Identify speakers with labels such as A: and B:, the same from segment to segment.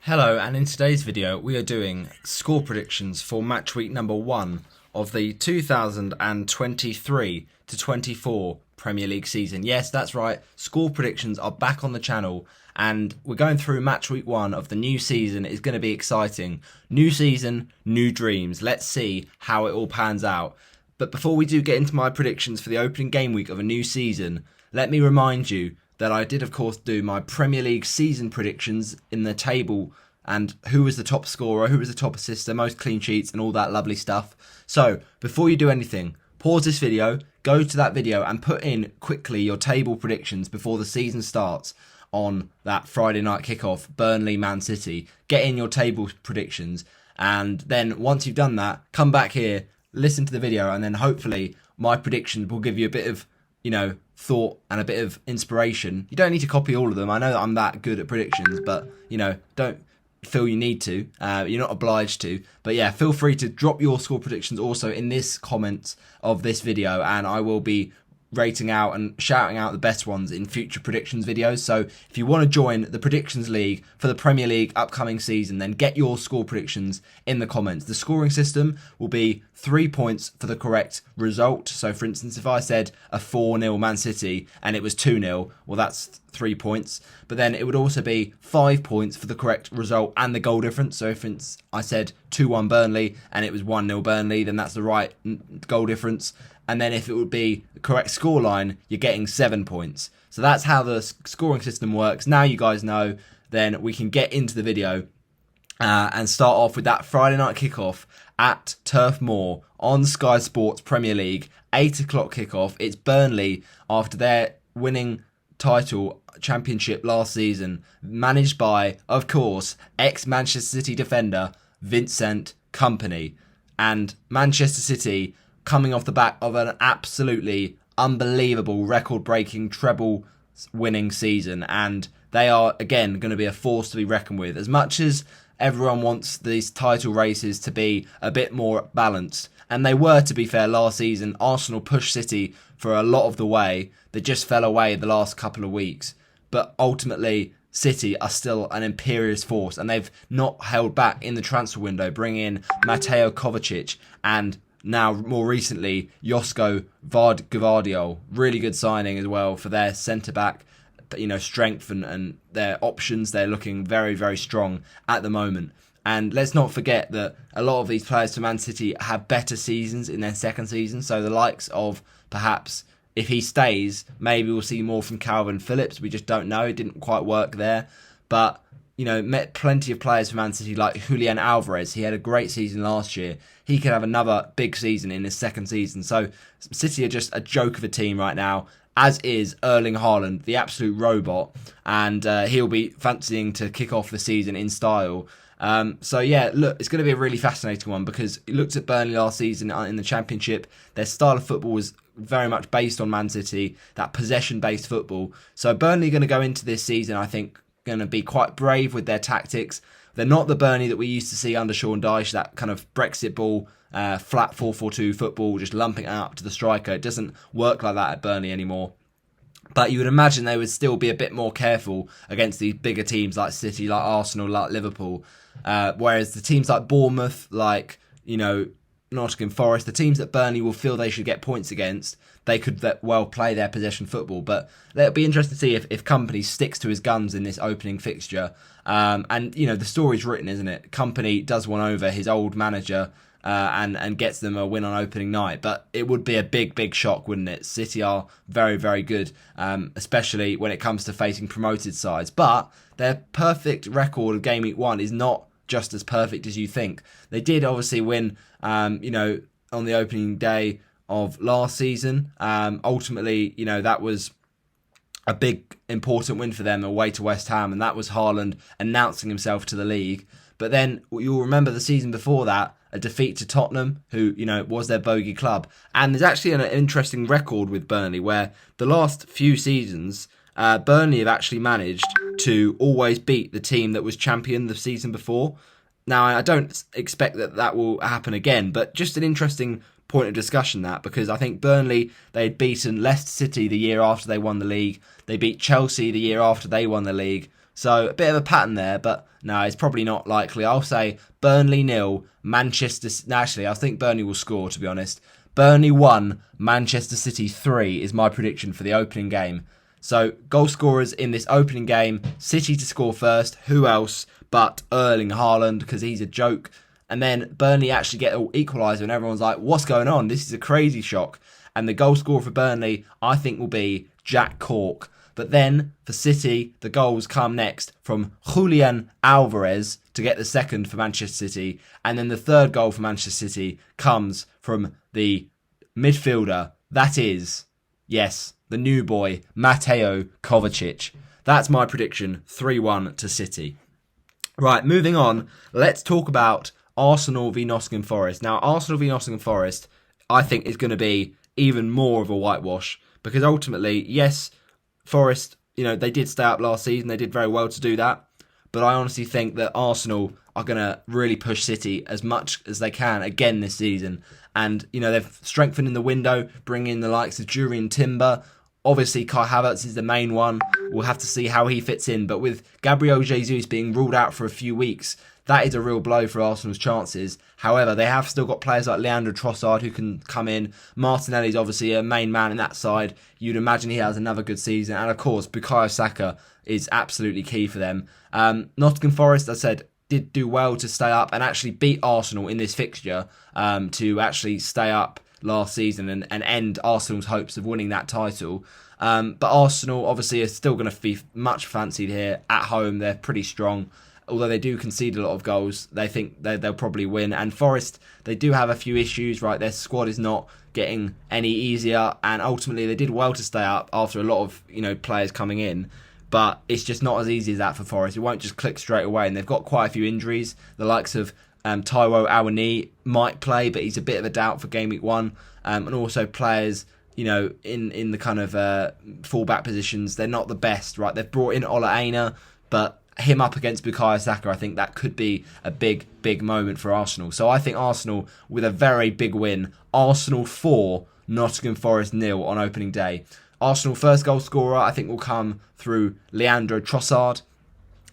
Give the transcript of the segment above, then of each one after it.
A: Hello, and in today's video we are doing score predictions for match week number 1 of the 2023 to 24 Premier League season. Yes, that's right, score predictions are back on the channel and we're going through match week 1 of the new season. It's going to be exciting. New season, new dreams. Let's see how it all pans out. But before we do get into my predictions for the opening game week of a new season, let me remind you that I did, of course, do my Premier League season predictions in the table and who was the top scorer, who was the top assister, most clean sheets and all that lovely stuff. So, before you do anything, pause this video, go to that video and put in quickly your table predictions before the season starts on that Friday night kickoff, Burnley-Man City. Get in your table predictions and then once you've done that, come back here, listen to the video and then hopefully my predictions will give you a bit of, thought and a bit of inspiration. You don't need to copy all of them. I know that I'm that good at predictions, but, don't feel you need to. You're not obliged to. But yeah, feel free to drop your score predictions also in this comments of this video, and I will be rating out and shouting out the best ones in future predictions videos. So if you want to join the predictions league for the Premier League upcoming season, then get your score predictions in the comments. The scoring system will be 3 points for the correct result. So for instance, if I said a 4-0 Man City and it was 2-0, well, that's 3 points. But then it would also be 5 points for the correct result and the goal difference. So if I said 2-1 Burnley and it was 1-0 Burnley, then that's the right goal difference. And then if it would be the correct scoreline, you're getting 7 points. So that's how the scoring system works. Now you guys know, then we can get into the video and start off with that Friday night kickoff at Turf Moor on Sky Sports Premier League, 8 o'clock kickoff. It's Burnley after their winning title championship last season, managed by, of course, ex-Manchester City defender Vincent Kompany. And Manchester City coming off the back of an absolutely unbelievable record-breaking treble-winning season, and they are, again, going to be a force to be reckoned with. As much as everyone wants these title races to be a bit more balanced, and they were, to be fair, last season, Arsenal pushed City for a lot of the way. They just fell away the last couple of weeks, but ultimately City are still an imperious force, and they've not held back in the transfer window, bringing in Mateo Kovacic and now, more recently, Josko Gvardiol. Really good signing as well for their centre-back, strength and their options. They're looking very, very strong at the moment. And let's not forget that a lot of these players for Man City have better seasons in their second season. So the likes of, perhaps, if he stays, maybe we'll see more from Calvin Phillips. We just don't know. It didn't quite work there. But met plenty of players for Man City like Julian Alvarez. He had a great season last year. He could have another big season in his second season. So City are just a joke of a team right now, as is Erling Haaland, the absolute robot. And he'll be fancying to kick off the season in style. So yeah, look, it's going to be a really fascinating one because you looked at Burnley last season in the Championship. Their style of football was very much based on Man City, that possession-based football. So Burnley are going to go into this season, I think, going to be quite brave with their tactics. They're not the Burnley that we used to see under Sean Dyche, that kind of Brexit ball, flat 4-4-2 football, just lumping it up to the striker. It doesn't work like that at Burnley anymore. But you would imagine they would still be a bit more careful against these bigger teams like City, like Arsenal, like Liverpool. Whereas the teams like Bournemouth, like, Nottingham Forest, the teams that Burnley will feel they should get points against, they could well play their possession football. But it'll be interesting to see if Kompany sticks to his guns in this opening fixture. And the story's written, isn't it? Kompany does one over his old manager and gets them a win on opening night. But it would be a big, big shock, wouldn't it? City are very, very good, especially when it comes to facing promoted sides. But their perfect record of game week 1 is not just as perfect as you think. They did obviously win, on the opening day of last season. Ultimately, that was a big, important win for them away to West Ham, and that was Haaland announcing himself to the league. But then you'll remember the season before that, a defeat to Tottenham, who, was their bogey club. And there's actually an interesting record with Burnley where the last few seasons, Burnley have actually managed to always beat the team that was champion the season before. Now, I don't expect that will happen again, but just an interesting point of discussion that, because I think Burnley, they had beaten Leicester City the year after they won the league. They beat Chelsea the year after they won the league. So a bit of a pattern there, but no, it's probably not likely. I'll say Burnley 0, Manchester... No, actually, I think Burnley will score, to be honest. Burnley 1, Manchester City 3 is my prediction for the opening game. So goal scorers in this opening game, City to score first. Who else but Erling Haaland, because he's a joke. And then Burnley actually get an equaliser and everyone's like, what's going on? This is a crazy shock. And the goal scorer for Burnley, I think, will be Jack Cork. But then, for City, the goals come next from Julian Alvarez to get the second for Manchester City. And then the third goal for Manchester City comes from the midfielder. That is, yes, the new boy, Mateo Kovacic. That's my prediction, 3-1 to City. Right, moving on, let's talk about Arsenal v Nottingham Forest. Now, Arsenal v Nottingham Forest, I think, is going to be even more of a whitewash. Because ultimately, yes, Forest, they did stay up last season. They did very well to do that. But I honestly think that Arsenal are going to really push City as much as they can again this season. And, they've strengthened in the window, bringing in the likes of Jurriën Timber. Obviously, Kai Havertz is the main one. We'll have to see how he fits in. But with Gabriel Jesus being ruled out for a few weeks, that is a real blow for Arsenal's chances. However, they have still got players like Leandro Trossard who can come in. Martinelli's obviously a main man in that side. You'd imagine he has another good season. And of course, Bukayo Saka is absolutely key for them. Nottingham Forest, as I said, did do well to stay up and actually beat Arsenal in this fixture to actually stay up last season and end Arsenal's hopes of winning that title. But Arsenal obviously are still going to be much fancied here. At home, they're pretty strong. Although they do concede a lot of goals, they think they'll probably win. And Forest, they do have a few issues, right? Their squad is not getting any easier. And ultimately, they did well to stay up after a lot of players coming in. But it's just not as easy as that for Forest. It won't just click straight away. And they've got quite a few injuries. The likes of Taiwo Awoniyi might play, but he's a bit of a doubt for game week 1. And also players, in the kind of fullback positions, they're not the best, right? They've brought in Ola Aina, but him up against Bukayo Saka, I think that could be a big, big moment for Arsenal. So I think Arsenal with a very big win. Arsenal 4, Nottingham Forest 0 on opening day. Arsenal first goal scorer, I think, will come through Leandro Trossard.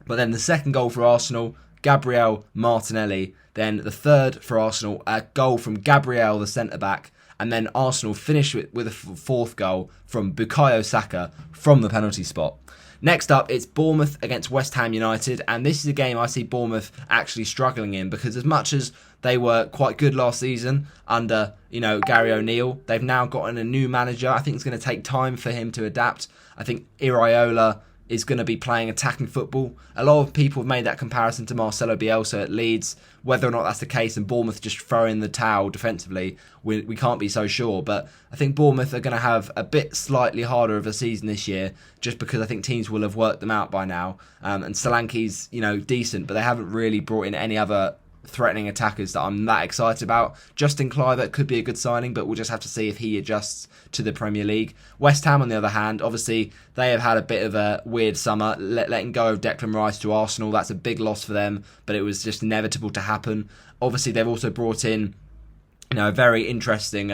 A: But then the second goal for Arsenal, Gabriel Martinelli. Then the third for Arsenal, a goal from Gabriel, the centre-back. And then Arsenal finish with a fourth goal from Bukayo Saka from the penalty spot. Next up, it's Bournemouth against West Ham United, and this is a game I see Bournemouth actually struggling in because as much as they were quite good last season under, Gary O'Neill, they've now gotten a new manager. I think it's going to take time for him to adapt. I think Iraola is going to be playing attacking football. A lot of people have made that comparison to Marcelo Bielsa at Leeds. Whether or not that's the case and Bournemouth just throw in the towel defensively, we can't be so sure. But I think Bournemouth are going to have a bit slightly harder of a season this year just because I think teams will have worked them out by now. And Solanke's, decent, but they haven't really brought in any other threatening attackers that I'm that excited about. Justin Kluivert could be a good signing, but we'll just have to see if he adjusts to the Premier League. West Ham, on the other hand, obviously they have had a bit of a weird summer, letting go of Declan Rice to Arsenal. That's a big loss for them, but it was just inevitable to happen. Obviously, they've also brought in, a very interesting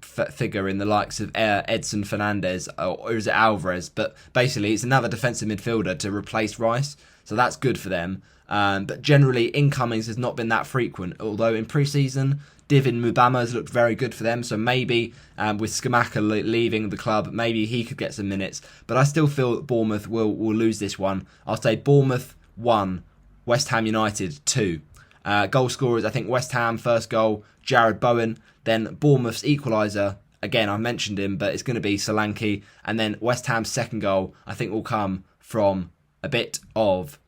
A: figure in the likes of Edson Fernandez, or is it Alvarez? But basically, it's another defensive midfielder to replace Rice, so that's good for them. But generally, incomings has not been that frequent, although in pre-season, Divin Mubama has looked very good for them, so maybe with Skamaka leaving the club, maybe he could get some minutes. But I still feel that Bournemouth will lose this one. I'll say Bournemouth 1, West Ham United 2. Goal scorers, I think West Ham, first goal, Jared Bowen. Then Bournemouth's equaliser, again, I mentioned him, but it's going to be Solanke. And then West Ham's second goal, I think, will come from a bit of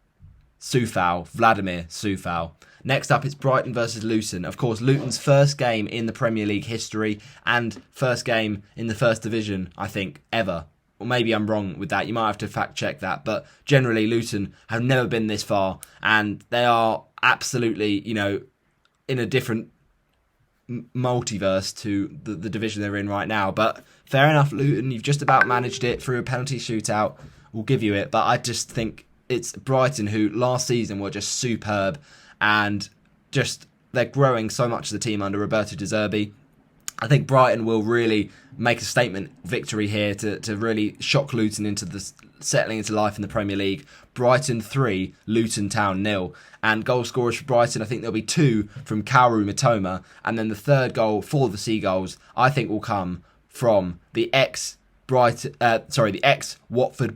A: Vladimir Soufal. Next up, it's Brighton versus Luton. Of course, Luton's first game in the Premier League history and first game in the First Division, I think, ever. Or maybe I'm wrong with that. You might have to fact check that. But generally, Luton have never been this far. And they are absolutely, in a different multiverse to the division they're in right now. But fair enough, Luton. You've just about managed it through a penalty shootout. We'll give you it. But I just think it's Brighton who last season were just superb and just they're growing so much as a team under Roberto De Zerbi. I think Brighton will really make a statement victory here to really shock Luton into the settling into life in the Premier League. Brighton 3, Luton Town 0. And goal scorers for Brighton, I think there'll be 2 from Kaoru Mitoma. And then the third goal for the Seagulls, I think will come from the ex-Watford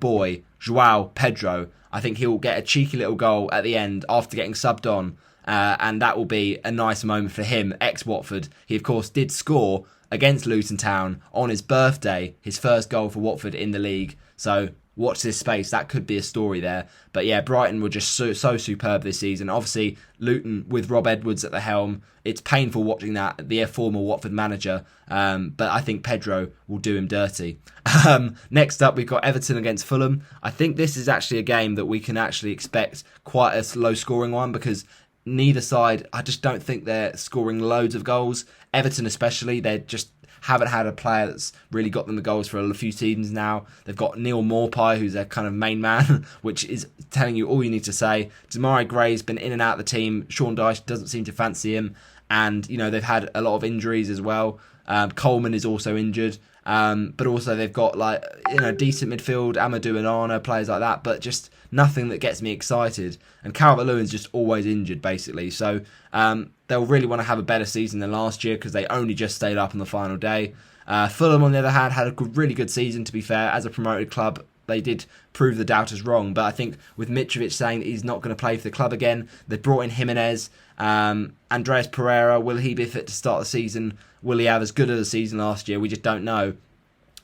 A: boy, Joao Pedro. I think he'll get a cheeky little goal at the end after getting subbed on. And that will be a nice moment for him, ex-Watford. He, of course, did score against Luton Town on his birthday, his first goal for Watford in the league. So watch this space. That could be a story there. But yeah, Brighton were just so superb this season. Obviously, Luton with Rob Edwards at the helm. It's painful watching that, the former Watford manager. But I think Pedro will do him dirty. Next up, we've got Everton against Fulham. I think this is actually a game that we can actually expect quite a low-scoring one because neither side, I just don't think they're scoring loads of goals. Everton especially, they just haven't had a player that's really got them the goals for a few seasons now. They've got Neil Maupay, who's their kind of main man, which is telling you all you need to say. Demarai Gray's been in and out of the team. Sean Dyche doesn't seem to fancy him. And, you know, they've had a lot of injuries as well. Coleman is also injured. But also they've got, like, you know, decent midfield, Amadou and Arna, players like that, but just nothing that gets me excited. And Calvert-Lewin's just always injured, basically. So they'll really want to have a better season than last year because they only just stayed up on the final day. Fulham, on the other hand, had a really good season, to be fair. As a promoted club, they did prove the doubters wrong. But I think with Mitrovic saying that he's not going to play for the club again, they brought in Jimenez. Andreas Pereira, will he be fit to start the season? Will he have as good as a season last year? We just don't know.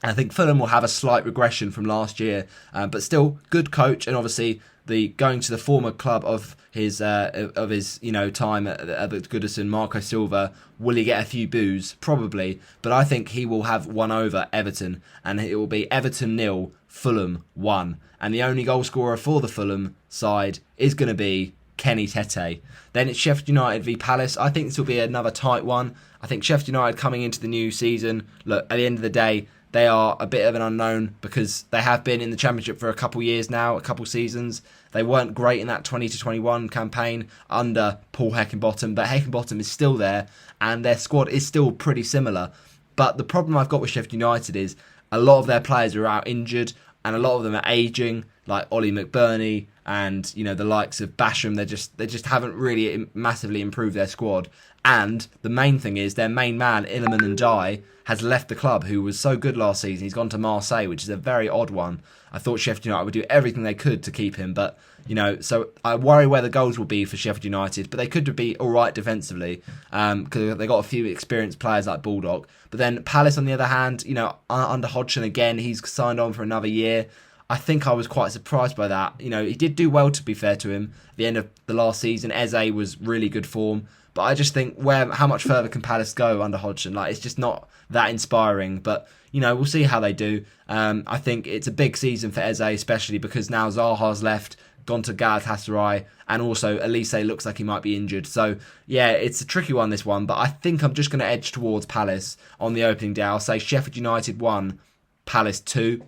A: I think Fulham will have a slight regression from last year, but still good coach, and obviously the going to the former club of his time at Goodison, Marco Silva. Will he get a few boos? Probably, but I think he will have won over Everton, and it will be Everton 0, Fulham 1, and the only goal scorer for the Fulham side is going to be Kenny Tete. Then it's Sheffield United v Palace. I think this will be another tight one. I think Sheffield United coming into the new season, look, at the end of the day, they are a bit of an unknown because they have been in the Championship for a couple years now, a couple seasons. They weren't great in that 20-21 campaign under Paul Heckingbottom, but Heckingbottom is still there and their squad is still pretty similar. But the problem I've got with Sheffield United is a lot of their players are out injured and a lot of them are ageing, like Ollie McBurney and, you know, the likes of Basham. They just haven't really massively improved their squad. And the main thing is their main man, Iliman Ndiaye, has left the club, who was so good last season. He's gone to Marseille, which is a very odd one. I thought Sheffield United would do everything they could to keep him, but, you know, so I worry where the goals will be for Sheffield United, but they could be all right defensively because they got a few experienced players like Baldock. But then Palace, on the other hand, you know, under Hodgson again, he's signed on for another year. I think I was quite surprised by that. You know, he did do well, to be fair to him, at the end of the last season. Eze was really good form. But I just think, how much further can Palace go under Hodgson? Like, it's just not that inspiring. But, you know, we'll see how they do. I think it's a big season for Eze, especially because now Zaha's left, gone to Galatasaray, and also Elise looks like he might be injured. So, yeah, it's a tricky one, this one. But I think I'm just going to edge towards Palace on the opening day. I'll say Sheffield United 1, Palace 2.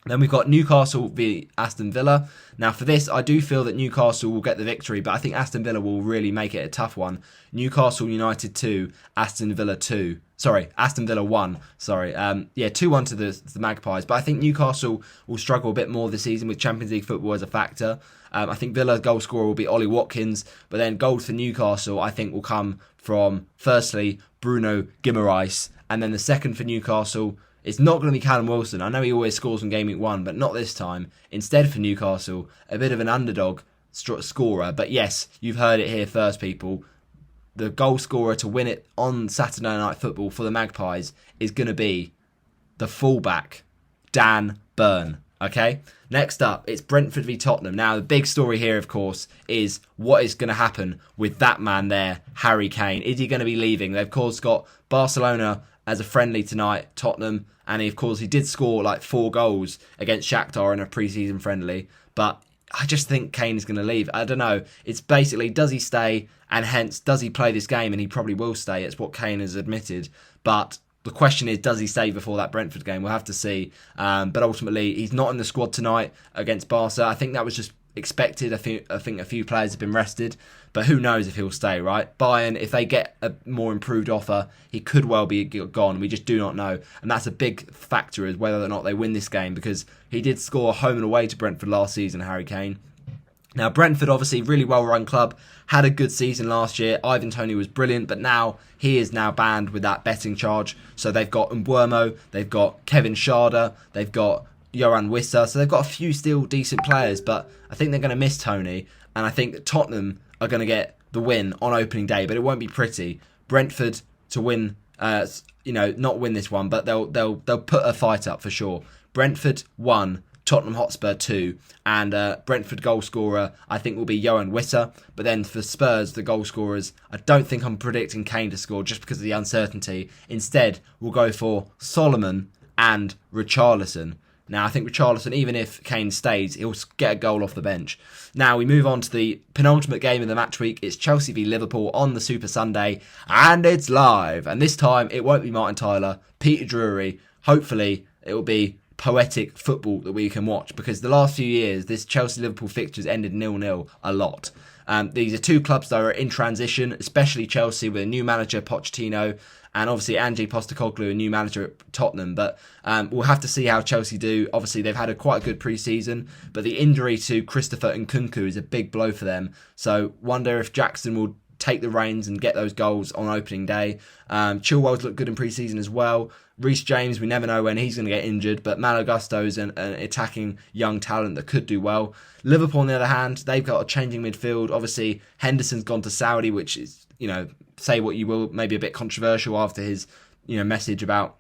A: Then we've got Newcastle v Aston Villa. Now for this, I do feel that Newcastle will get the victory, but I think Aston Villa will really make it a tough one. Newcastle United 2, Aston Villa 2. Aston Villa 1. 2-1 to the Magpies. But I think Newcastle will struggle a bit more this season with Champions League football as a factor. I think Villa's goal scorer will be Ollie Watkins, but then goals for Newcastle I think will come from, firstly, Bruno Guimaraes, and then the second for Newcastle, it's not going to be Callum Wilson. I know he always scores in Game Week 1, but not this time. Instead for Newcastle, a bit of an underdog scorer. But yes, you've heard it here first, people. The goal scorer to win it on Saturday Night Football for the Magpies is going to be the fullback, Dan Burn. Okay? Next up, it's Brentford v Tottenham. Now, the big story here, of course, is what is going to happen with that man there, Harry Kane. Is he going to be leaving? They've, of course, got Barcelona as a friendly tonight, Tottenham, and of course he did score like 4 goals against Shakhtar in a pre-season friendly, but I just think Kane is going to leave. I don't know, it's basically, does he stay, and hence, does he play this game, and he probably will stay, it's what Kane has admitted, but the question is, does he stay before that Brentford game? We'll have to see, but ultimately, he's not in the squad tonight against Barca. I think that was just expected. I think a few players have been rested, But who knows if he'll stay, right? Bayern, if they get a more improved offer, he could well be gone. We just do not know. And that's a big factor is whether or not they win this game, because he did score home and away to Brentford last season, Harry Kane. Now, Brentford, obviously, really well-run club, had a good season last year. Ivan Toney was brilliant, but now he is now banned with that betting charge. So they've got Mbeumo, they've got Kevin Schade, they've got Johan Wissa. So they've got a few still decent players, but I think they're going to miss Toney. And I think that Tottenham are going to get the win on opening day, but it won't be pretty. Brentford to win, not win this one, but they'll put a fight up for sure. Brentford 1, Tottenham Hotspur 2, and Brentford goal scorer I think will be Johan Wissa. But then for Spurs, the goal scorers, I don't think I'm predicting Kane to score just because of the uncertainty. Instead, we'll go for Solomon and Richarlison. Now, I think Richarlison, even if Kane stays, he'll get a goal off the bench. Now, we move on to the penultimate game of the match week. It's Chelsea v Liverpool on the Super Sunday, and it's live. And this time, it won't be Martin Tyler, Peter Drury. Hopefully, it will be poetic football that we can watch, because the last few years, this Chelsea-Liverpool fixtures ended 0-0 a lot. These are two clubs that are in transition, especially Chelsea with a new manager, Pochettino, and obviously Ange Postecoglou, a new manager at Tottenham. But we'll have to see how Chelsea do. Obviously, they've had quite a good pre-season, but the injury to Christopher Nkunku is a big blow for them. So wonder if Jackson will take the reins and get those goals on opening day. Chilwell's looked good in pre-season as well. Reece James, we never know when he's going to get injured, but Malo Gusto's an attacking young talent that could do well. Liverpool, on the other hand, they've got a changing midfield. Obviously, Henderson's gone to Saudi, which is, say what you will, maybe a bit controversial after his, message about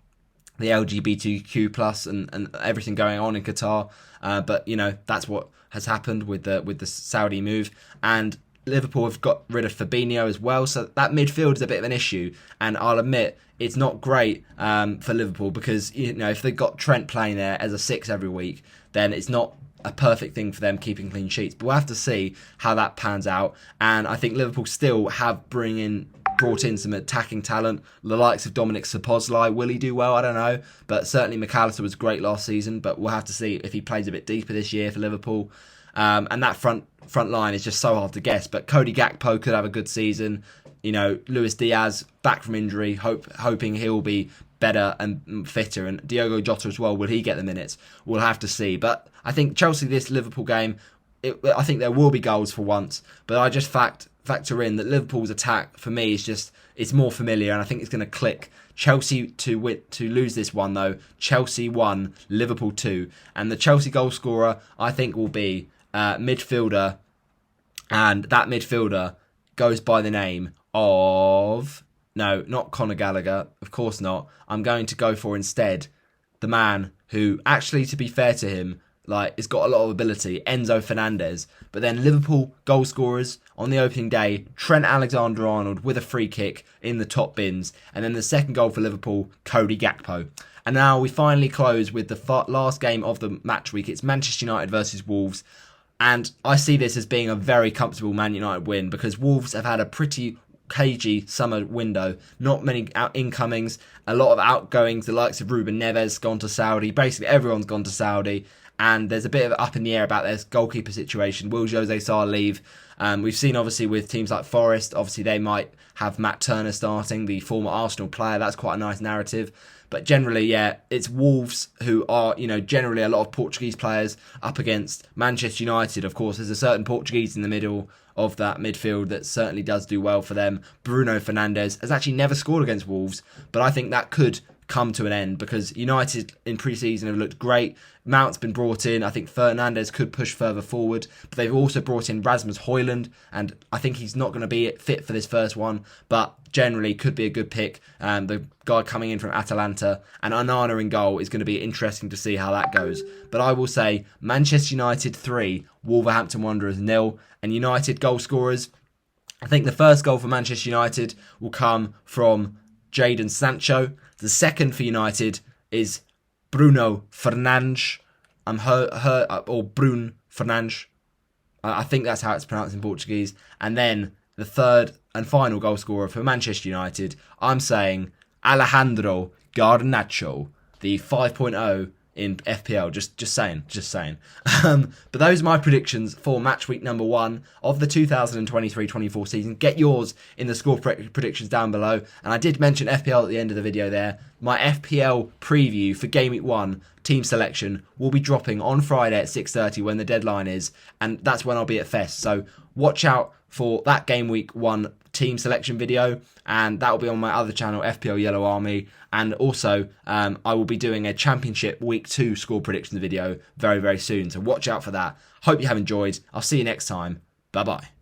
A: the LGBTQ plus and everything going on in Qatar. But that's what has happened with the Saudi move. And Liverpool have got rid of Fabinho as well, so that midfield is a bit of an issue. And I'll admit, it's not great for Liverpool, because if they've got Trent playing there as a 6 every week, then it's not a perfect thing for them keeping clean sheets. But we'll have to see how that pans out. And I think Liverpool still have brought in some attacking talent, the likes of Dominic Szoboszlai. Will he do well? I don't know. But certainly McAllister was great last season, but we'll have to see if he plays a bit deeper this year for Liverpool. And that front line is just so hard to guess. But Cody Gakpo could have a good season. Luis Diaz back from injury, hoping he'll be better and fitter. And Diogo Jota as well. Will he get the minutes? We'll have to see. But I think Chelsea, this Liverpool game, I think there will be goals for once. But I just factor in that Liverpool's attack, for me, it's more familiar, and I think it's going to click. Chelsea to lose this one, though. Chelsea 1, Liverpool 2. And the Chelsea goal scorer, I think, will be midfielder, and that midfielder goes by the name of... No, not Conor Gallagher, of course not. I'm going to go for instead the man who, actually, to be fair to him, has got a lot of ability, Enzo Fernandez. But then Liverpool goal scorers on the opening day, Trent Alexander-Arnold with a free kick in the top bins. And then the second goal for Liverpool, Cody Gakpo. And now we finally close with the last game of the match week. It's Manchester United versus Wolves. And I see this as being a very comfortable Man United win, because Wolves have had a pretty cagey summer window. Not many incomings, a lot of outgoings. The likes of Ruben Neves gone to Saudi. Basically, everyone's gone to Saudi. And there's a bit of up in the air about their goalkeeper situation. Will Jose Sarr leave? We've seen, obviously, with teams like Forest, obviously they might have Matt Turner starting, the former Arsenal player. That's quite a nice narrative. But generally, yeah, it's Wolves who are, generally a lot of Portuguese players up against Manchester United. Of course, there's a certain Portuguese in the middle of that midfield that certainly does do well for them. Bruno Fernandes has actually never scored against Wolves, but I think that could come to an end, because United in pre-season have looked great. Mount's been brought in. I think Fernandes could push further forward, but they've also brought in Rasmus Højlund, and I think he's not going to be fit for this first one, but generally could be a good pick. The guy coming in from Atalanta, and Onana in goal is going to be interesting to see how that goes. But I will say Manchester United 3, Wolverhampton Wanderers 0, and United goal scorers. I think the first goal for Manchester United will come from Jadon Sancho. The second for United is Bruno Fernandes. Or Brun Fernandes. I think that's how it's pronounced in Portuguese. And then the third and final goal scorer for Manchester United, I'm saying Alejandro Garnacho, the 5.0 in FPL. Just saying. But those are my predictions for match week number 1 of the 2023-24 season. Get yours in the score predictions down below. And I did mention FPL at the end of the video there. My FPL preview for game week 1 team selection will be dropping on Friday at 6:30 when the deadline is, and that's when I'll be at Fest. So watch out for that game week 1 team selection video, and that will be on my other channel, FPL Yellow Army. And also I will be doing a championship week 2 score predictions video very, very soon, so watch out for that. Hope you have enjoyed. I'll see you next time. Bye bye.